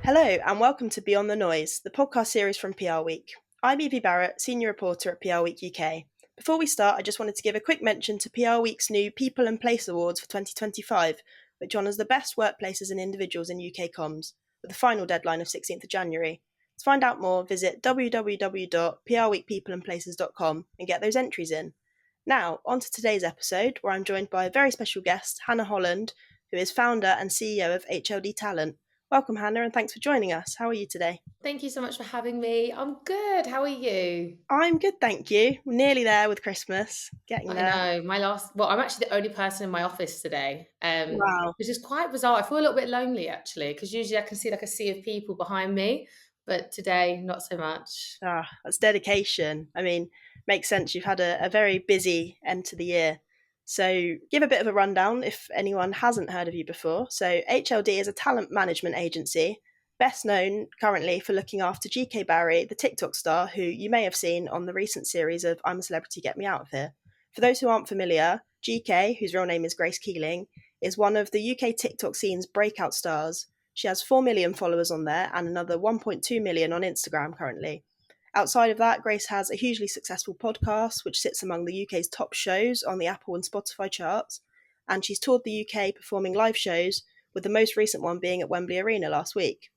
Hello and welcome to Beyond the Noise, the podcast series from PRWeek. I'm Evie Barrett, Senior Reporter at PRWeek UK. Before we start, I just wanted to give a quick mention to PRWeek's new People and Place Awards for 2025, which honours the best workplaces and individuals in UK comms, with the final deadline of 16th of January. To find out more, visit www.prweekpeopleandplaces.com and get those entries in. Now, on to today's episode, where I'm joined by a very special guest, Hannah Holland, who is founder and CEO of HLD Talent. Welcome, Hannah, and thanks for joining us. How are you today? Thank you so much for having me. I'm good. How are you? I'm good, thank you. We're nearly there with Christmas. Getting I there. know I'm actually the only person in my office today, Wow. which is quite bizarre. I feel a little bit lonely actually, because usually I can see like a sea of people behind me, but today not so much. That's dedication. I mean, makes sense. You've had a very busy end to the year. So, give a bit of a rundown if anyone hasn't heard of you before. So, HLD is a talent management agency, best known currently for looking after GK Barry, the TikTok star, who you may have seen on the recent series of I'm a Celebrity, Get Me Out of Here. For those who aren't familiar, GK, whose real name is Grace Keeling, is one of the UK TikTok scene's breakout stars. She has 4 million followers on there and another 1.2 million on Instagram currently. Outside of that, Grace has a hugely successful podcast, which sits among the UK's top shows on the Apple and Spotify charts. And she's toured the UK performing live shows, with the most recent one being at Wembley Arena last week.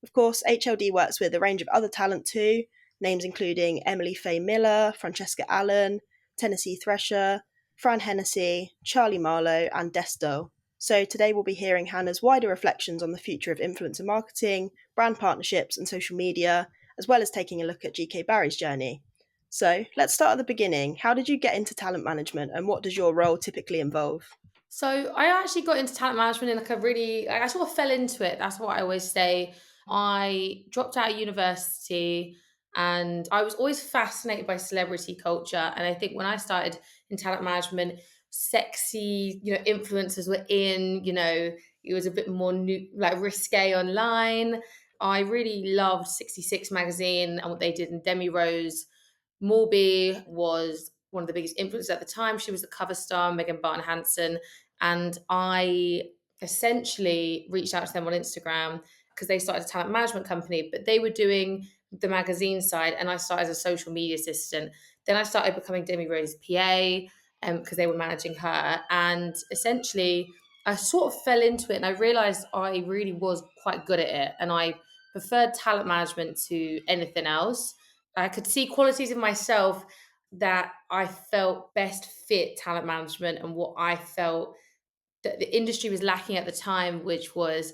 Of course, HLD works with a range of other talent too, names including Emily Faye Miller, Francesca Allen, Tennessee Thresher, Fran Hennessy, Charlie Marlowe, and Desto. So today we'll be hearing Hannah's wider reflections on the future of influencer marketing, brand partnerships, and social media, as well as taking a look at GK Barry's journey. So let's start at the beginning. How did you get into talent management, and what does your role typically involve? So I actually got into talent management in I sort of fell into it. That's what I always say. I dropped out of university and I was always fascinated by celebrity culture. And I think when I started in talent management, sexy, influencers were in, it was a bit more new, like risque online. I really loved 66 magazine and what they did. And Demi Rose Morby was one of the biggest influencers at the time. She was the cover star, Megan Barton Hansen. And I essentially reached out to them on Instagram because they started a talent management company, but they were doing the magazine side and I started as a social media assistant. Then I started becoming Demi Rose's PA because they were managing her. And essentially, I sort of fell into it and I realized I really was quite good at it. And I preferred talent management to anything else. I could see qualities in myself that I felt best fit talent management and what I felt that the industry was lacking at the time, which was,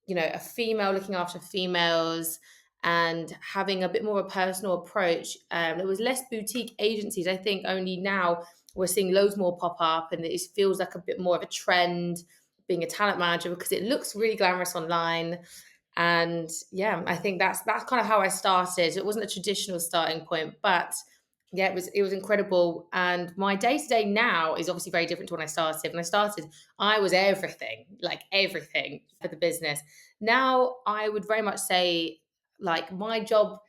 a female looking after females and having a bit more of a personal approach. There was less boutique agencies. I think only now we're seeing loads more pop up and it feels like a bit more of a trend being a talent manager because it looks really glamorous online. And yeah, I think that's kind of how I started. It wasn't a traditional starting point, but yeah, it was incredible. And my day to day now is obviously very different to when I started. When I started, I was everything, like everything for the business. Now I would very much say like my job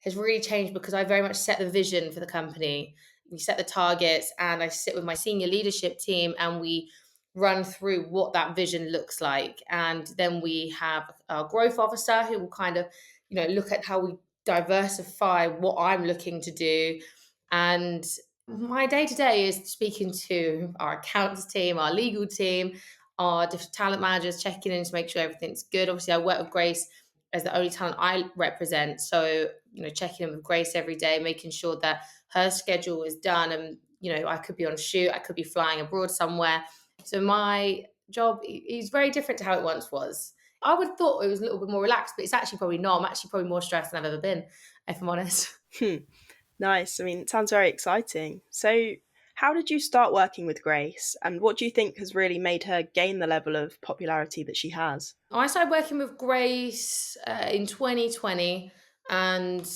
has really changed because I very much set the vision for the company. We set the targets and I sit with my senior leadership team and we run through what that vision looks like. And then we have a growth officer who will kind of, look at how we diversify what I'm looking to do. And my day to day is speaking to our accounts team, our legal team, our different talent managers, checking in to make sure everything's good. Obviously, I work with Grace as the only talent I represent. So, checking in with Grace every day, making sure that her schedule is done. And, I could be on a shoot, I could be flying abroad somewhere. So my job is very different to how it once was. I would have thought it was a little bit more relaxed, but it's actually probably not. I'm actually probably more stressed than I've ever been, if I'm honest. Nice. I mean, it sounds very exciting. So, how did you start working with Grace, and what do you think has really made her gain the level of popularity that she has? I started working with Grace in 2020 and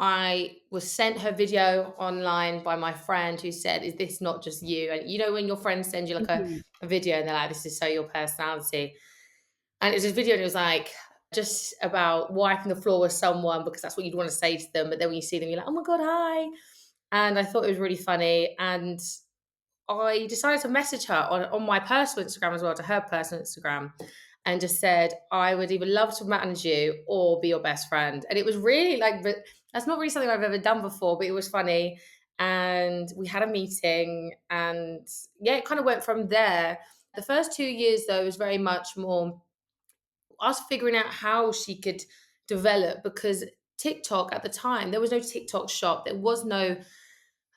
I was sent her video online by my friend who said, "Is this not just you?" And when your friends send you like Mhm. a video and they're like, "This is so your personality." And it was this video and it was like just about wiping the floor with someone because that's what you'd want to say to them. But then when you see them, you're like, "Oh my God, hi." And I thought it was really funny. And I decided to message her on my personal Instagram as well, to her personal Instagram. and just said, I would either love to manage you or be your best friend. And it was really like, that's not really something I've ever done before, but it was funny. And we had a meeting, and yeah, it kind of went from there. The first 2 years, though, was very much more us figuring out how she could develop, because TikTok at the time, there was no TikTok shop. There was no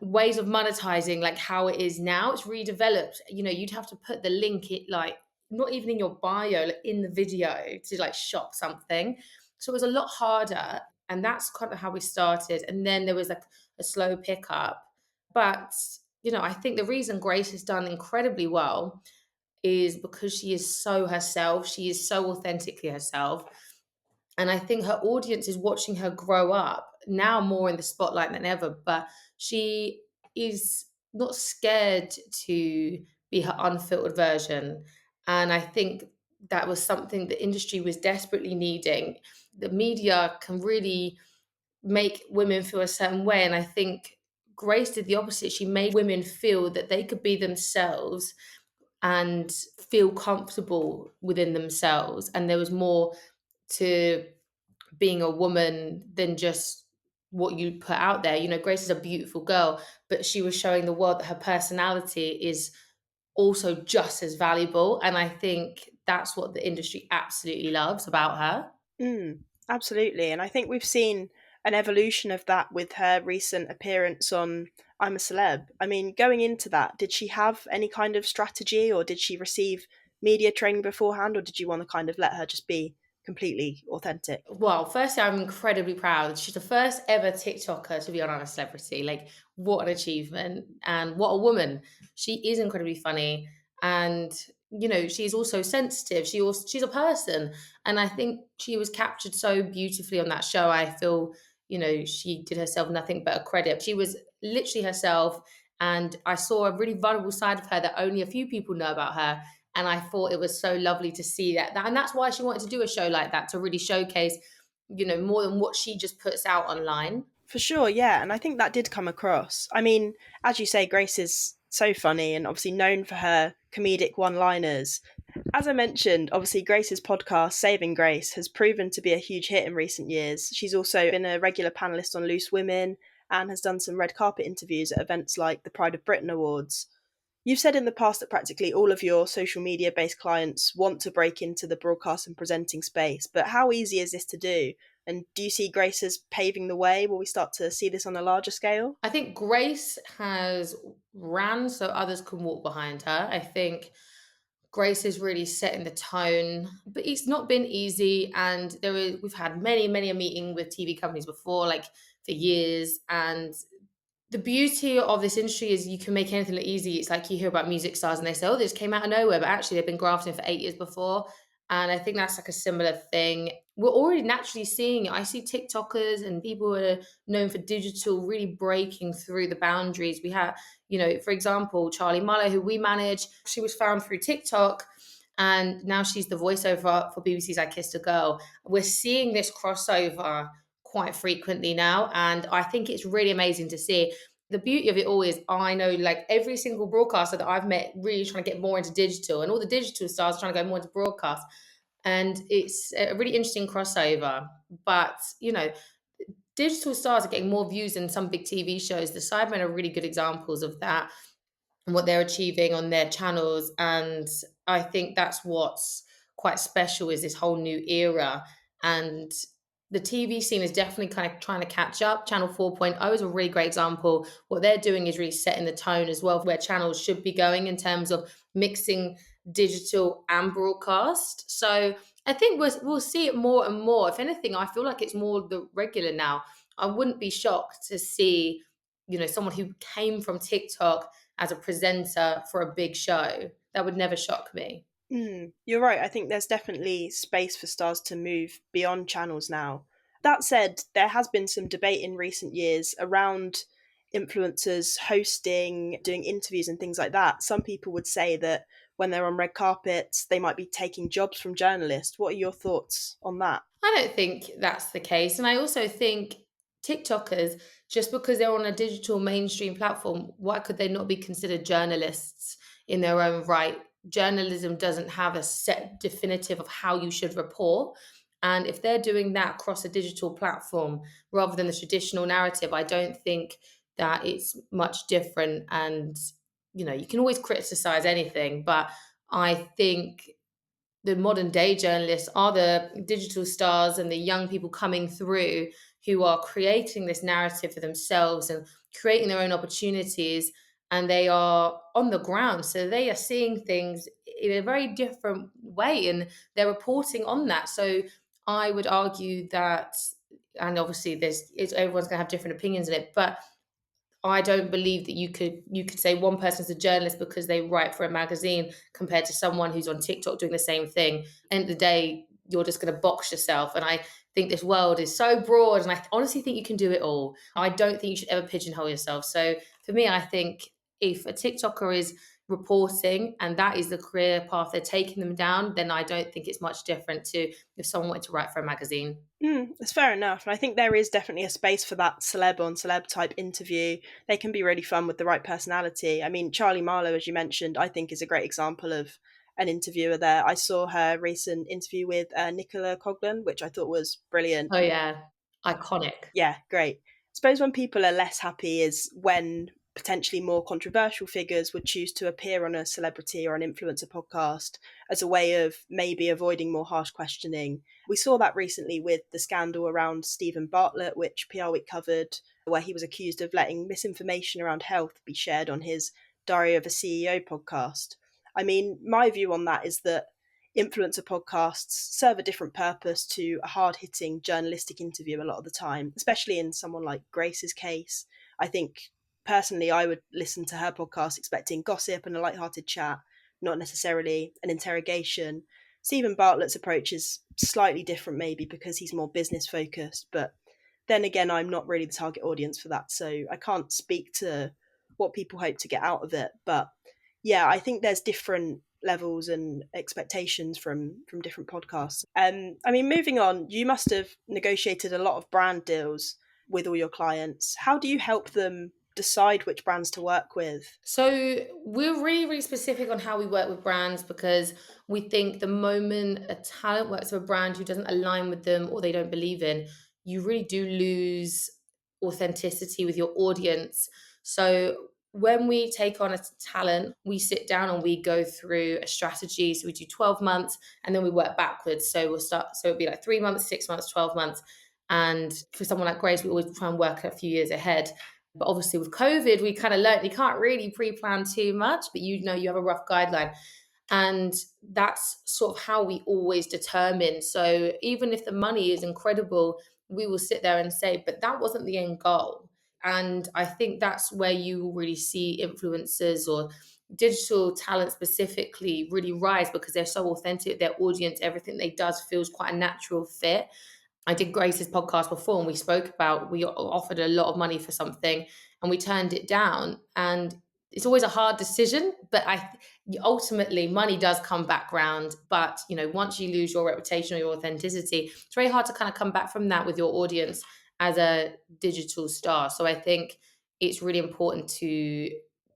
ways of monetizing like how it is now. It's really developed. You'd have to put the link, it like not even in your bio, like in the video, to like shop something. So it was a lot harder. And that's kind of how we started. And then there was like a slow pickup. But, I think the reason Grace has done incredibly well is because she is so herself. She is so authentically herself. And I think her audience is watching her grow up now more in the spotlight than ever. But she is not scared to be her unfiltered version. And I think that was something the industry was desperately needing. The media can really make women feel a certain way. And I think Grace did the opposite. She made women feel that they could be themselves and feel comfortable within themselves. And there was more to being a woman than just what you put out there. Grace is a beautiful girl, but she was showing the world that her personality is also just as valuable. And I think that's what the industry absolutely loves about her. Absolutely. And I think we've seen an evolution of that with her recent appearance on I'm a Celeb. I mean, going into that, did she have any kind of strategy, or did she receive media training beforehand, or did you want to kind of let her just be completely authentic? Well, firstly, I'm incredibly proud. She's the first ever TikToker to be on I'm a Celebrity. Like, what an achievement, and what a woman. She is incredibly funny, and she's also sensitive. She's a person, and I think she was captured so beautifully on that show. I feel she did herself nothing but a credit. She was literally herself, and I saw a really vulnerable side of her that only a few people know about her. And I thought it was so lovely to see that. And that's why she wanted to do a show like that, to really showcase, more than what she just puts out online. For sure, yeah. And I think that did come across. I mean, as you say, Grace is so funny and obviously known for her comedic one liners. As I mentioned, obviously, Grace's podcast, Saving Grace, has proven to be a huge hit in recent years. She's also been a regular panelist on Loose Women and has done some red carpet interviews at events like the Pride of Britain Awards. You've said in the past that practically all of your social media based clients want to break into the broadcast and presenting space, but how easy is this to do? And do you see Grace as paving the way? Will we start to see this on a larger scale? I think Grace has ran so others can walk behind her. I think Grace is really setting the tone, but it's not been easy. And we've had many, many a meeting with TV companies before, like for years. And the beauty of this industry is you can make anything look easy. It's like you hear about music stars and they say, oh, this came out of nowhere, but actually they've been grafting for 8 years before. And I think that's like a similar thing. We're already naturally seeing it. I see TikTokers and people who are known for digital really breaking through the boundaries. We have, for example, Charlie Muller, who we manage, she was found through TikTok, and now she's the voiceover for BBC's I Kissed a Girl. We're seeing this crossover quite frequently now, and I think it's really amazing to see. The beauty of it all is I know like every single broadcaster that I've met really trying to get more into digital, and all the digital stars trying to go more into broadcast. And it's a really interesting crossover. But, digital stars are getting more views than some big TV shows. The Sidemen are really good examples of that and what they're achieving on their channels. And I think that's what's quite special, is this whole new era. And the TV scene is definitely kind of trying to catch up. Channel 4.0 is a really great example. What they're doing is really setting the tone as well, where channels should be going in terms of mixing digital and broadcast. So I think we'll see it more and more. If anything, I feel like it's more the regular now. I wouldn't be shocked to see, someone who came from TikTok as a presenter for a big show. That would never shock me. You're right. I think there's definitely space for stars to move beyond channels now. That said, there has been some debate in recent years around influencers hosting, doing interviews, and things like that. Some people would say that when they're on red carpets, they might be taking jobs from journalists. What are your thoughts on that? I don't think that's the case. And I also think TikTokers, just because they're on a digital mainstream platform, why could they not be considered journalists in their own right? journalism doesn't have a set definitive of how you should report. And if they're doing that across a digital platform rather than the traditional narrative, I don't think that it's much different. And, you can always criticize anything, but I think the modern day journalists are the digital stars and the young people coming through who are creating this narrative for themselves and creating their own opportunities, and they are on the ground, so they are seeing things in a very different way and they're reporting on that. So I would argue that, and obviously everyone's going to have different opinions in it, but I don't believe that you could say one person's a journalist because they write for a magazine compared to someone who's on TikTok doing the same thing. End of the day, you're just going to box yourself. And I think this world is so broad, and I honestly think you can do it all. I don't think you should ever pigeonhole yourself. So for me, I think if a TikToker is reporting and that is the career path they're taking them down, then I don't think it's much different to if someone wanted to write for a magazine. That's fair enough. And I think there is definitely a space for that celeb on celeb type interview. They can be really fun with the right personality. I mean, Charlie Marlow, as you mentioned, I think is a great example of an interviewer there. I saw her recent interview with Nicola Coughlan, which I thought was brilliant. Oh yeah, iconic. Yeah, great. I suppose when people are less happy is when potentially more controversial figures would choose to appear on a celebrity or an influencer podcast as a way of maybe avoiding more harsh questioning. We saw that recently with the scandal around Stephen Bartlett, which PRWeek covered, where he was accused of letting misinformation around health be shared on his Diary of a CEO podcast. I mean, my view on that is that influencer podcasts serve a different purpose to a hard hitting journalistic interview a lot of the time, especially in someone like Grace's case. I think personally, I would listen to her podcast expecting gossip and a light-hearted chat, not necessarily an interrogation. Stephen Bartlett's approach is slightly different, maybe because he's more business focused, but then again, I'm not really the target audience for that, so I can't speak to what people hope to get out of it. But yeah, I think there's different levels and expectations from different podcasts. I mean, moving on, you must have negotiated a lot of brand deals with all your clients. How do you help them decide which brands to work with? So we're really, really specific on how we work with brands because we think the moment a talent works with a brand who doesn't align with them or they don't believe in, you really do lose authenticity with your audience. So when we take on a talent, we sit down and we go through a strategy. So we do 12 months and then we work backwards. So it'd be like 3 months, 6 months, 12 months. And for someone like Grace, we always try and work a few years ahead. But obviously with COVID, we kind of learned you can't really pre-plan too much, but you have a rough guideline. And that's sort of how we always determine. So even if the money is incredible, we will sit there and say, but that wasn't the end goal. And I think that's where you really see influencers or digital talent specifically really rise because they're so authentic, their audience, everything they does feels quite a natural fit. I did Grace's podcast before and we spoke about we offered a lot of money for something and we turned it down. And it's always a hard decision, but ultimately money does come back round. But once you lose your reputation or your authenticity, it's very hard to kind of come back from that with your audience as a digital star. So I think it's really important to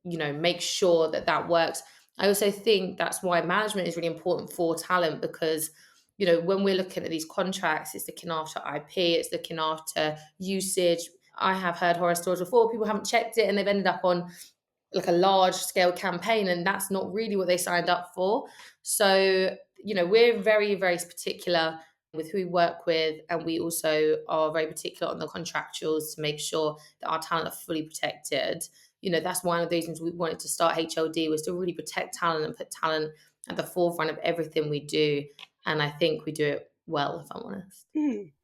make sure that that works. I also think that's why management is really important for talent because when we're looking at these contracts, it's looking after IP, it's looking after usage. I have heard horror stories before. People haven't checked it and they've ended up on like a large scale campaign and that's not really what they signed up for. So, we're very, very particular with who we work with. And we also are very particular on the contractuals to make sure that our talent are fully protected. That's one of the reasons we wanted to start HLD was to really protect talent and put talent at the forefront of everything we do. And I think we do it well, if I'm honest.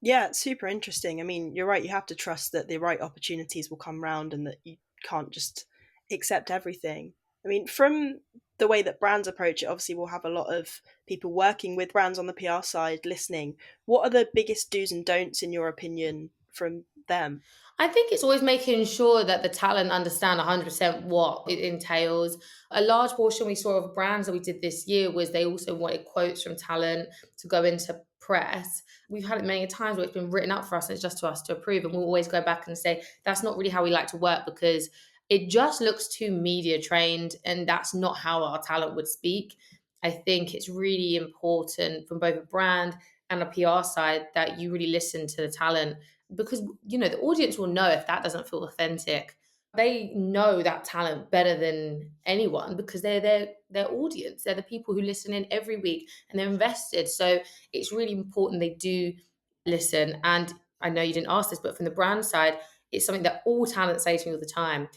Yeah, it's super interesting. I mean, you're right. You have to trust that the right opportunities will come round and that you can't just accept everything. I mean, from the way that brands approach it, obviously we'll have a lot of people working with brands on the PR side listening. What are the biggest do's and don'ts, in your opinion, from them? I think it's always making sure that the talent understand 100% what it entails. A large portion we saw of brands that we did this year was they also wanted quotes from talent to go into press. We've had it many times where it's been written up for us and it's just to us to approve. And we'll always go back and say, that's not really how we like to work because it just looks too media trained, and that's not how our talent would speak. I think it's really important from both a brand and a PR side that you really listen to the talent, because the audience will know if that doesn't feel authentic. They know that talent better than anyone because they're their audience. They're the people who listen in every week and they're invested. So it's really important they do listen. And I know you didn't ask this, but from the brand side, it's something that all talent say to me all the time.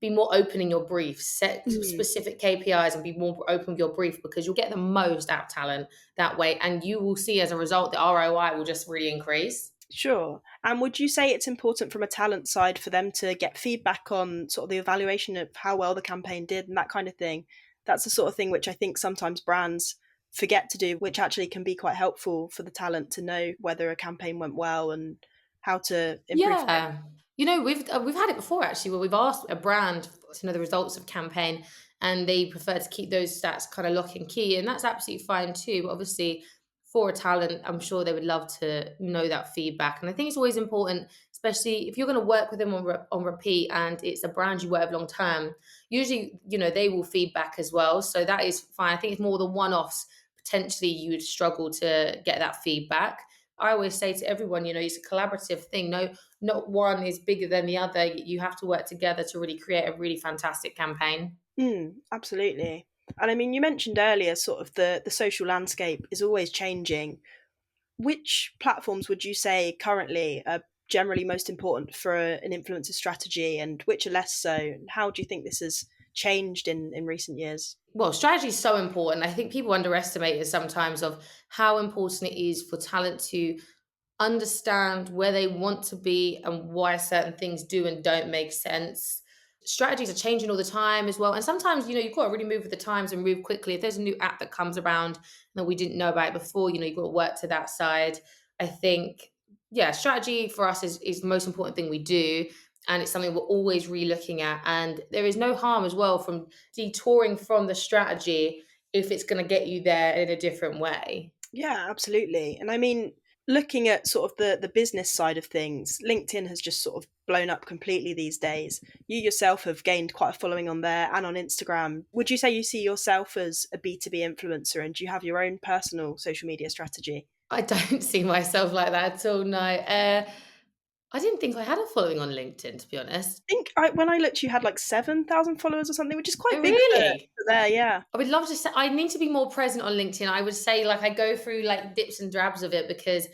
Be more open in your brief, set Mm. specific KPIs and be more open with your brief, because you'll get the most out of talent that way. And you will see as a result, the ROI will just really increase. Sure. And would you say it's important from a talent side for them to get feedback on sort of the evaluation of how well the campaign did and that kind of thing? That's the sort of thing which I think sometimes brands forget to do, which actually can be quite helpful for the talent to know whether a campaign went well and how to improve things. Yeah. We've had it before actually, where we've asked a brand to know the results of campaign, and they prefer to keep those stats kind of lock and key, and that's absolutely fine too. But obviously, for a talent, I'm sure they would love to know that feedback, and I think it's always important, especially if you're going to work with them on repeat, and it's a brand you work with long term. Usually, they will feedback as well, so that is fine. I think it's more the one-offs potentially you would struggle to get that feedback. I always say to everyone, it's a collaborative thing. No, not one is bigger than the other. You have to work together to really create a really fantastic campaign. Absolutely. And I mean, you mentioned earlier sort of the social landscape is always changing. Which platforms would you say currently are generally most important for an influencer strategy and which are less so? How do you think this has changed in recent years? Well, strategy is so important. I think people underestimate it sometimes, of how important it is for talent to understand where they want to be and why certain things do and don't make sense. Strategies are changing all the time as well. And sometimes, you've got to really move with the times and move quickly. If there's a new app that comes around that we didn't know about before, you've got to work to that side. I think, yeah, strategy for us is the most important thing we do. And it's something we're always re-looking at. And there is no harm as well from detouring from the strategy if it's going to get you there in a different way. Yeah, absolutely. And I mean, looking at sort of the business side of things, LinkedIn has just sort of blown up completely these days. You yourself have gained quite a following on there and on Instagram. Would you say you see yourself as a B2B influencer and do you have your own personal social media strategy? I don't see myself like that at all. No, I didn't think I had a following on LinkedIn, to be honest. When I looked, you had like 7,000 followers or something, which is Oh, quite big really? for there, yeah. I would love to say I need to be more present on LinkedIn. I would say, like, I go through like dips and drabs of it, because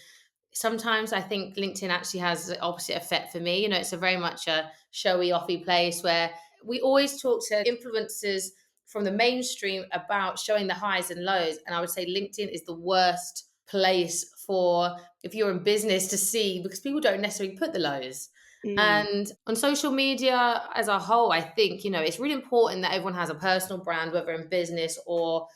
sometimes I think LinkedIn actually has the opposite effect for me. It's a very much a showy, offy place where we always talk to influencers from the mainstream about showing the highs and lows. And I would say LinkedIn is the worst place for, if you're in business, to see, because people don't necessarily put the lows. Mm. And on social media as a whole, I think, it's really important that everyone has a personal brand, whether in business or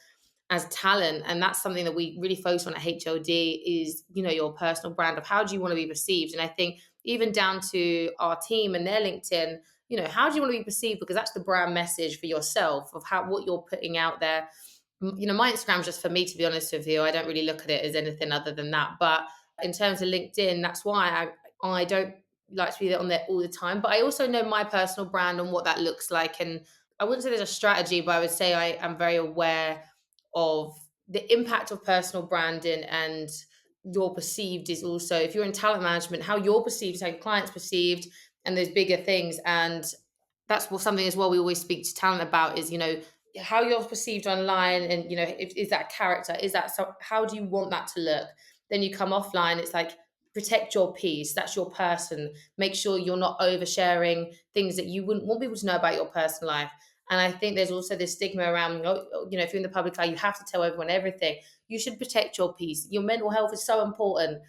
as talent. And that's something that we really focus on at HLD is, your personal brand of how do you want to be perceived. And I think even down to our team and their LinkedIn, how do you want to be perceived? Because that's the brand message for yourself of what you're putting out there. My Instagram's just for me, to be honest with you. I don't really look at it as anything other than that. But in terms of LinkedIn, that's why I don't like to be on there all the time. But I also know my personal brand and what that looks like. And I wouldn't say there's a strategy, but I would say I am very aware of the impact of personal branding, and your perceived is also, if you're in talent management, how you're perceived, how your clients perceived, and those bigger things. And that's something as well we always speak to talent about is, how you're perceived online, and is that character, is that so, how do you want that to look? Then you come offline, it's like, protect your peace, that's your person, make sure you're not oversharing things that you wouldn't want people to know about your personal life. And I think there's also this stigma around, if you're in the public eye, you have to tell everyone everything. You should protect your peace. Your mental health is so important.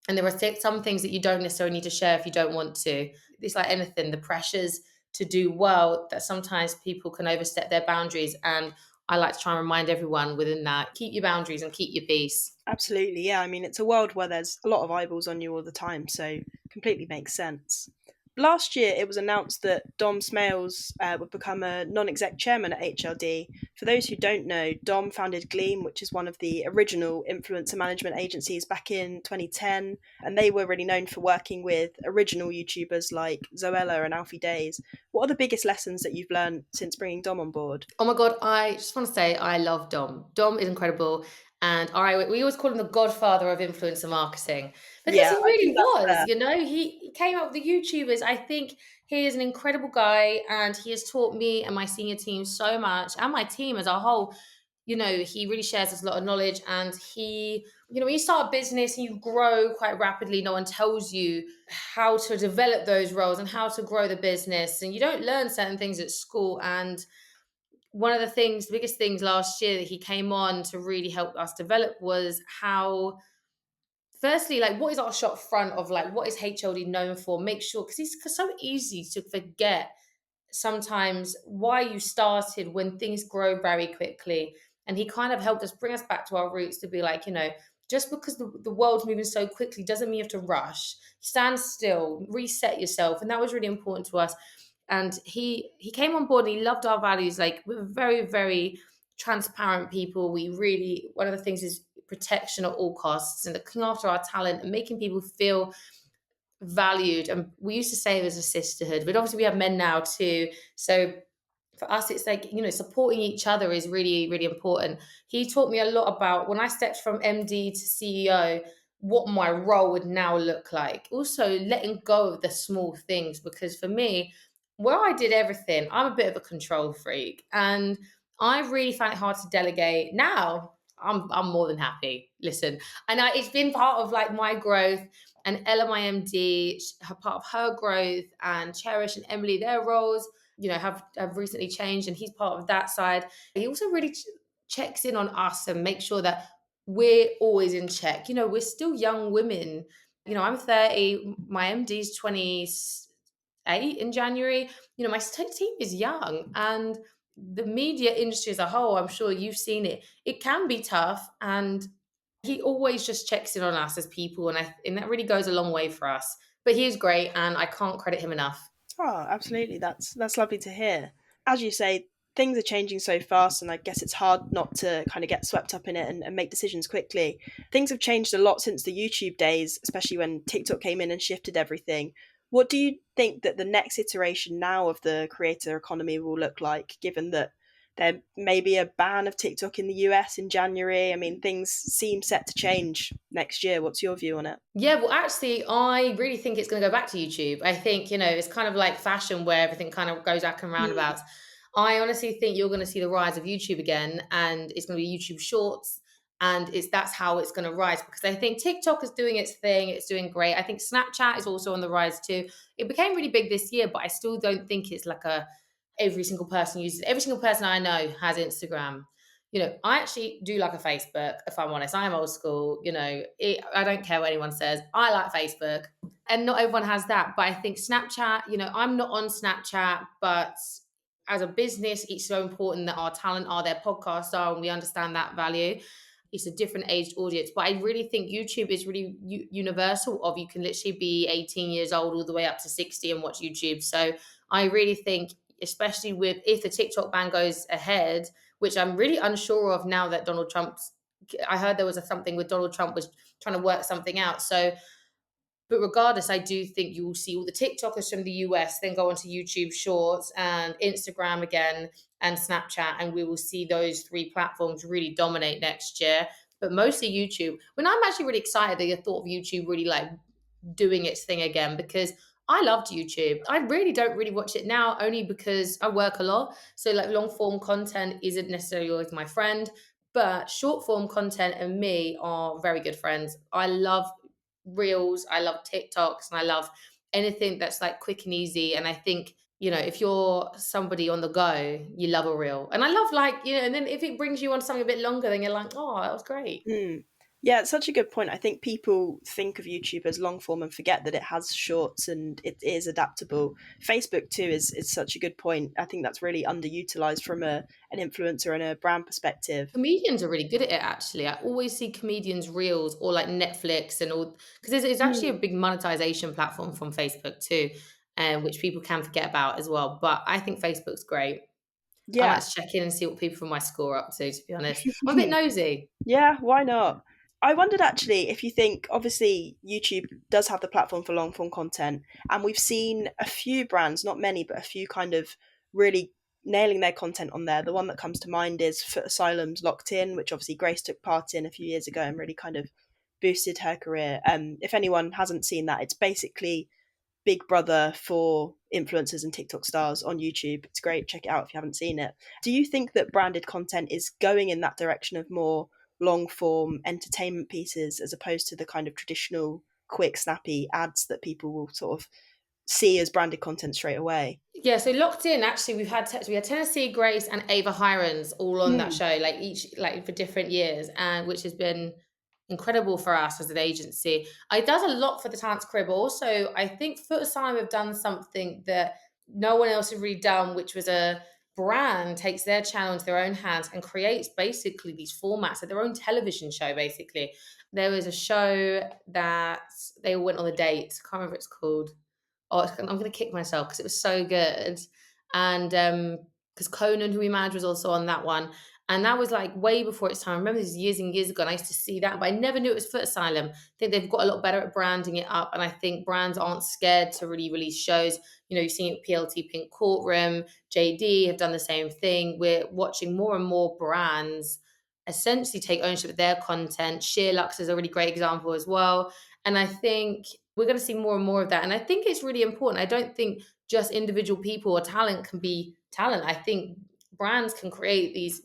And there are some things that you don't necessarily need to share if you don't want to. It's like anything, the pressures to do well, that sometimes people can overstep their boundaries. And I like to try and remind everyone within that, keep your boundaries and keep your peace. Absolutely, yeah. I mean, it's a world where there's a lot of eyeballs on you all the time, so completely makes sense. Last year, it was announced that Dom Smales would become a non-exec chairman at HLD. For those who don't know, Dom founded Gleam, which is one of the original influencer management agencies back in 2010, and they were really known for working with original YouTubers like Zoella and Alfie Days. What are the biggest lessons that you've learned since bringing Dom on board? Oh my God, I just want to say I love Dom. Dom is incredible. And we always call him the godfather of influencer marketing because Yeah, he I really think that's was, fair. he came up with the YouTubers. I think he is an incredible guy and he has taught me and my senior team so much and my team as a whole. He really shares us a lot of knowledge and when you start a business and you grow quite rapidly, no one tells you how to develop those roles and how to grow the business. And you don't learn certain things at school. And one of the biggest things last year that he came on to really help us develop was how, firstly, like, what is our shop front of, like, what is HLD known for? Make sure, because it's so easy to forget sometimes why you started when things grow very quickly. And he kind of helped us bring us back to our roots to be like, just because the world's moving so quickly doesn't mean you have to rush. Stand still, reset yourself. And that was really important to us. And he came on board and he loved our values. Like, we're very, very transparent people. We really, one of the things is protection at all costs and looking after our talent and making people feel valued. And we used to say it was a sisterhood, but obviously we have men now too. So for us, it's like, supporting each other is really, really important. He taught me a lot about when I stepped from MD to CEO, what my role would now look like. Also, letting go of the small things, because for me, where I did everything, I'm a bit of a control freak. And I really find it hard to delegate. Now, I'm more than happy. Listen, it's been part of like my growth, and Ella, my MD, part of her growth, and Cherish and Emily, their roles have recently changed, and he's part of that side. He also really checks in on us and makes sure that we're always in check. We're still young women. I'm 30, my MD's 28 in January. My team is young, and the media industry as a whole, I'm sure you've seen it. It can be tough, and he always just checks in on us as people, and that really goes a long way for us. But he is great, and I can't credit him enough. Oh, absolutely. That's lovely to hear. As you say, things are changing so fast, and I guess it's hard not to kind of get swept up in it and make decisions quickly. Things have changed a lot since the YouTube days, especially when TikTok came in and shifted everything. What do you think that the next iteration now of the creator economy will look like, given that there may be a ban of TikTok in the US in January? I mean, things seem set to change next year. What's your view on it? Yeah, well, actually, I really think it's going to go back to YouTube. I think, it's kind of like fashion where everything kind of goes back and Mm, roundabouts. I honestly think you're going to see the rise of YouTube again, and it's going to be YouTube Shorts, and that's how it's going to rise, because I think TikTok is doing its thing. It's doing great. I think Snapchat is also on the rise too. It became really big this year, but I still don't think it's like every single person uses it. Every single person I know has Instagram. I actually do like a Facebook, if I'm honest. I am old school. I don't care what anyone says. I like Facebook. And not everyone has that. But I think Snapchat, I'm not on Snapchat, but as a business, it's so important that our talent are, their podcasts are, and we understand that value. It's a different aged audience. But I really think YouTube is really universal. Of, you can literally be 18 years old all the way up to 60 and watch YouTube. So I really think, especially with, if the TikTok ban goes ahead, which I'm really unsure of now that I heard there was something with Donald Trump was trying to work something out. So, but regardless, I do think you will see all the TikTokers from the US then go onto YouTube Shorts and Instagram again and Snapchat, and we will see those three platforms really dominate next year. But mostly YouTube. When I'm actually really excited at the thought of YouTube really like doing its thing again, because I loved YouTube. I really don't really watch it now, only because I work a lot. So like long form content isn't necessarily always my friend, but short form content and me are very good friends. I love reels, I love TikToks, and I love anything that's like quick and easy. And I think, if you're somebody on the go, you love a reel. And I love, like, and then if it brings you on something a bit longer, then you're like, oh, that was great. mm. Yeah, it's such a good point. I think people think of YouTube as long form and forget that it has shorts and it is adaptable. Facebook too is such a good point. I think that's really underutilized from an influencer and a brand perspective. Comedians are really good at it, actually. I always see comedians reels or like Netflix and all, because it's actually a Mm. big monetization platform from Facebook too. which people can forget about as well. But I think Facebook's great. I Yeah. like to check in and see what people from my school are up to be honest. I'm a bit nosy. Yeah, why not? I wondered actually if you think, obviously, YouTube does have the platform for long form content, and we've seen a few brands, not many, but a few kind of really nailing their content on there. The one that comes to mind is Foot Asylum's Locked In, which obviously Grace took part in a few years ago and really kind of boosted her career. If anyone hasn't seen that, it's basically Big Brother for influencers and TikTok stars on YouTube. It's great. Check it out if you haven't seen it. Do you think that branded content is going in that direction of more long form entertainment pieces as opposed to the kind of traditional quick, snappy ads that people will sort of see as branded content straight away? Yeah, so Locked In, actually, we had Tennessee Grace and Ava Hirons all on that Mm. show, like each like for different years, and which has been incredible for us as an agency. It does a lot for the talent's career, but also I think Foot Asylum have done something that no one else has really done, which was a brand takes their channel into their own hands and creates basically these formats of their own television show. Basically, there was a show that they all went on a date. I can't remember what it's called. Oh, I'm going to kick myself because it was so good. And because Conan, who we managed, was also on that one. And that was like way before its time. I remember this years and years ago, and I used to see that, but I never knew it was Foot Asylum. I think they've got a lot better at branding it up. And I think brands aren't scared to really release shows. You know, you've seen it with PLT Pink Courtroom, JD have done the same thing. We're watching more and more brands essentially take ownership of their content. Sheer Lux is a really great example as well. And I think we're going to see more and more of that. And I think it's really important. I don't think just individual people or talent can be talent. I think brands can create these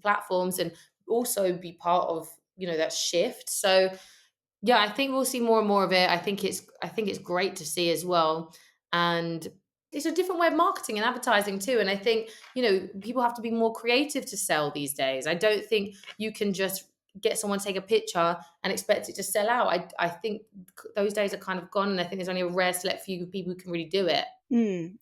platforms and also be part of, that shift. So yeah, I think we'll see more and more of it. I think it's great to see as well. And it's a different way of marketing and advertising too. And I think, people have to be more creative to sell these days. I don't think you can just get someone to take a picture and expect it to sell out. I think those days are kind of gone. And I think there's only a rare select few people who can really do it.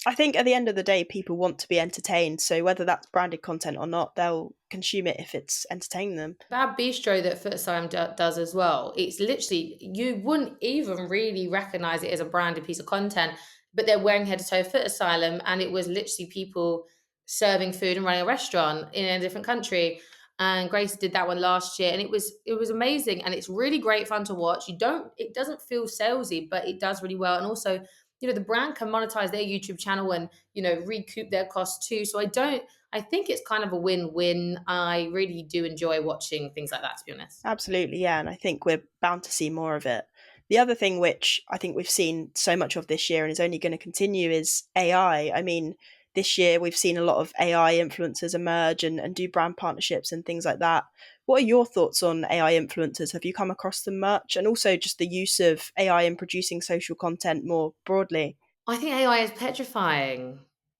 I think at the end of the day, people want to be entertained. So whether that's branded content or not, they'll consume it if it's entertaining them. Bad Bistro that Foot Asylum does as well. It's literally, you wouldn't even really recognize it as a branded piece of content, but they're wearing head to toe Foot Asylum, and it was literally people serving food and running a restaurant in a different country. And Grace did that one last year, and it was amazing, and it's really great fun to watch. It doesn't feel salesy, but it does really well. And also, the brand can monetize their YouTube channel and recoup their costs too. So I think it's kind of a win-win. I really do enjoy watching things like that, to be honest. Absolutely, yeah. And I think we're bound to see more of it. The other thing which I think we've seen so much of this year and is only going to continue is AI. I mean, this year we've seen a lot of AI influencers emerge and do brand partnerships and things like that. What are your thoughts on AI influencers? Have you come across them much? And also just the use of AI in producing social content more broadly? I think AI is petrifying.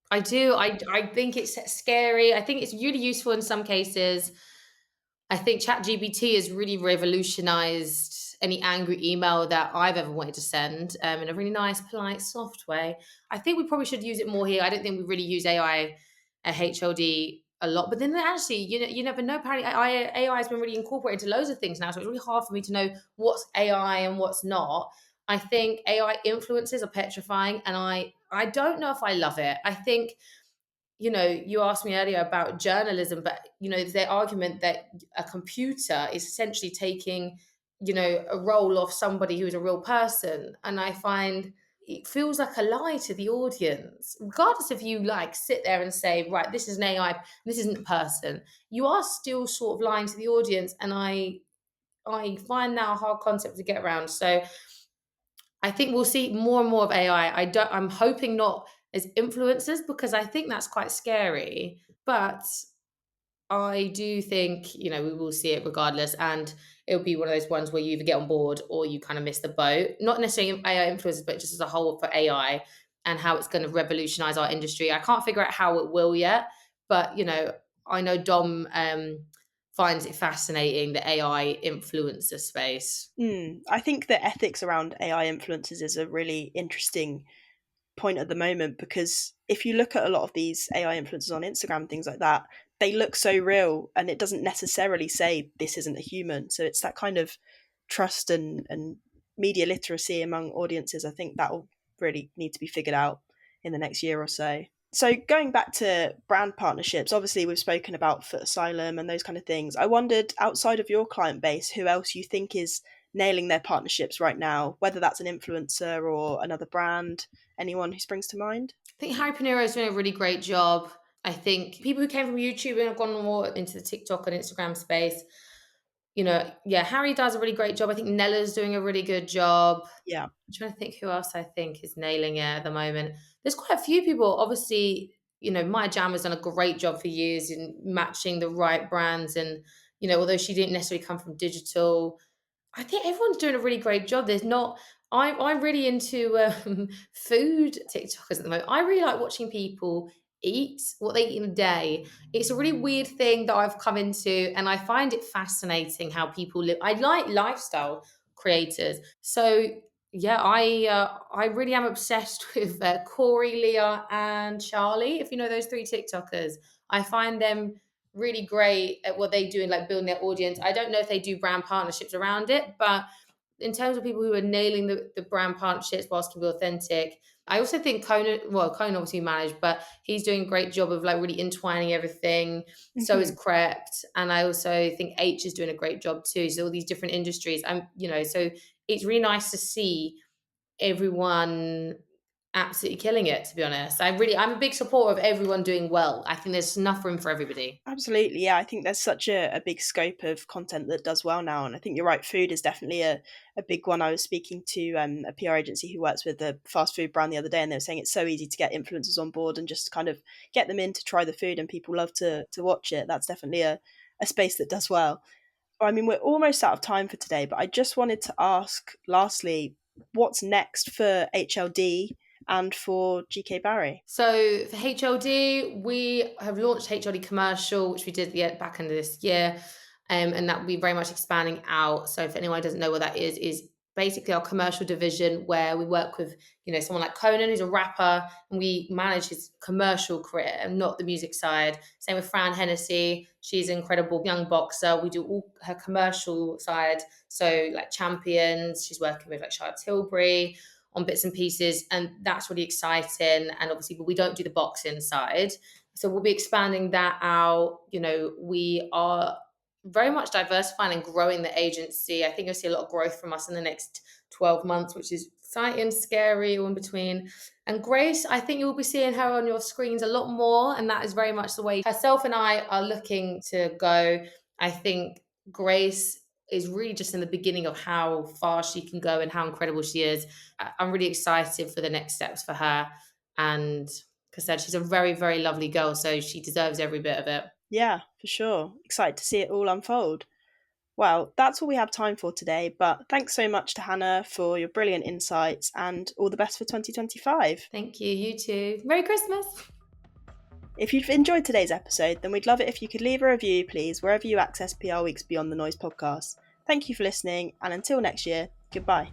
I do. I think it's scary. I think it's really useful in some cases. I think ChatGPT has really revolutionized any angry email that I've ever wanted to send in a really nice, polite, soft way. I think we probably should use it more here. I don't think we really use AI at HLD a lot, but then actually, you never know. Apparently, AI has been really incorporated into loads of things now, so it's really hard for me to know what's AI and what's not. I think AI influences are petrifying, and I don't know if I love it. I think you asked me earlier about journalism, but there's the argument that a computer is essentially taking, a role of somebody who is a real person. And I find it feels like a lie to the audience, regardless if you like sit there and say, right, this is an AI, this isn't a person. You are still sort of lying to the audience, and I find that a hard concept to get around. So I think we'll see more and more of AI. I'm hoping not as influencers because I think that's quite scary. But I do think, we will see it regardless. And it'll be one of those ones where you either get on board or you kind of miss the boat. Not necessarily AI influencers, but just as a whole for AI and how it's going to revolutionize our industry. I can't figure out how it will yet. But, I know Dom finds it fascinating, the AI influencer space. I think the ethics around AI influencers is a really interesting point at the moment, because if you look at a lot of these AI influencers on Instagram, things like that, they look so real and it doesn't necessarily say this isn't a human. So it's that kind of trust and media literacy among audiences. I think that will really need to be figured out. in the next year or so. So going back to brand partnerships, obviously we've spoken about Foot Asylum and those kind of things. I wondered, outside of your client base, who else you think is nailing their partnerships right now, whether that's an influencer or another brand, anyone who springs to mind? I think Harry Panero is doing a really great job. I think people who came from YouTube and have gone more into the TikTok and Instagram space, yeah, Harry does a really great job. I think Nella's doing a really good job. Yeah. I'm trying to think who else I think is nailing it at the moment. There's quite a few people. Obviously, Maya Jam has done a great job for years in matching the right brands. And, although she didn't necessarily come from digital, I think everyone's doing a really great job. There's not. I'm really into food TikTokers at the moment. I really like watching people eat what they eat in a day. It's a really weird thing that I've come into, and I find it fascinating how people live. I like lifestyle creators, so yeah, I really am obsessed with Corey, Leah, and Charlie. If you know those three TikTokers, I find them really great at what they do and like building their audience. I don't know if they do brand partnerships around it, but in terms of people who are nailing the brand partnerships whilst can be authentic, I also think Conan obviously managed, but he's doing a great job of like really entwining everything. So is Mhm. Crept. And I also think H is doing a great job too. So all these different industries. So it's really nice to see everyone absolutely killing it, to be honest. I'm a big supporter of everyone doing well. I think there's enough room for everybody. Absolutely, yeah. I think there's such a big scope of content that does well now, and I think you're right. Food is definitely a big one. I was speaking to a PR agency who works with a fast food brand the other day, and they were saying it's so easy to get influencers on board and just kind of get them in to try the food, and people love to watch it. That's definitely a space that does well. I mean, we're almost out of time for today, but I just wanted to ask, lastly, what's next for HLD and for GK Barry? So for HLD, we have launched HLD commercial, which we did the back end of this year, and that will be very much expanding out. So if anyone doesn't know what that is basically our commercial division where we work with someone like Conan, who's a rapper, and we manage his commercial career and not the music side. Same with Fran Hennessy, she's an incredible young boxer. We do all her commercial side, so like Champions, she's working with like Charlotte Tilbury on bits and pieces, and that's really exciting. And obviously, but we don't do the boxing side, so we'll be expanding that out. We are very much diversifying and growing the agency. I think you'll see a lot of growth from us in the next 12 months, which is exciting, scary, all in between. And Grace, I think you'll be seeing her on your screens a lot more, and that is very much the way herself and I are looking to go. I think Grace is really just in the beginning of how far she can go and how incredible she is. I'm really excited for the next steps for her. And like I said, she's a very, very lovely girl, so she deserves every bit of it. Yeah, for sure. Excited to see it all unfold. Well, that's all we have time for today, but thanks so much to Hannah for your brilliant insights and all the best for 2025. Thank you. You too. Merry Christmas. If you've enjoyed today's episode, then we'd love it if you could leave a review, please, wherever you access PR Week's Beyond the Noise podcast. Thank you for listening, and until next year, goodbye.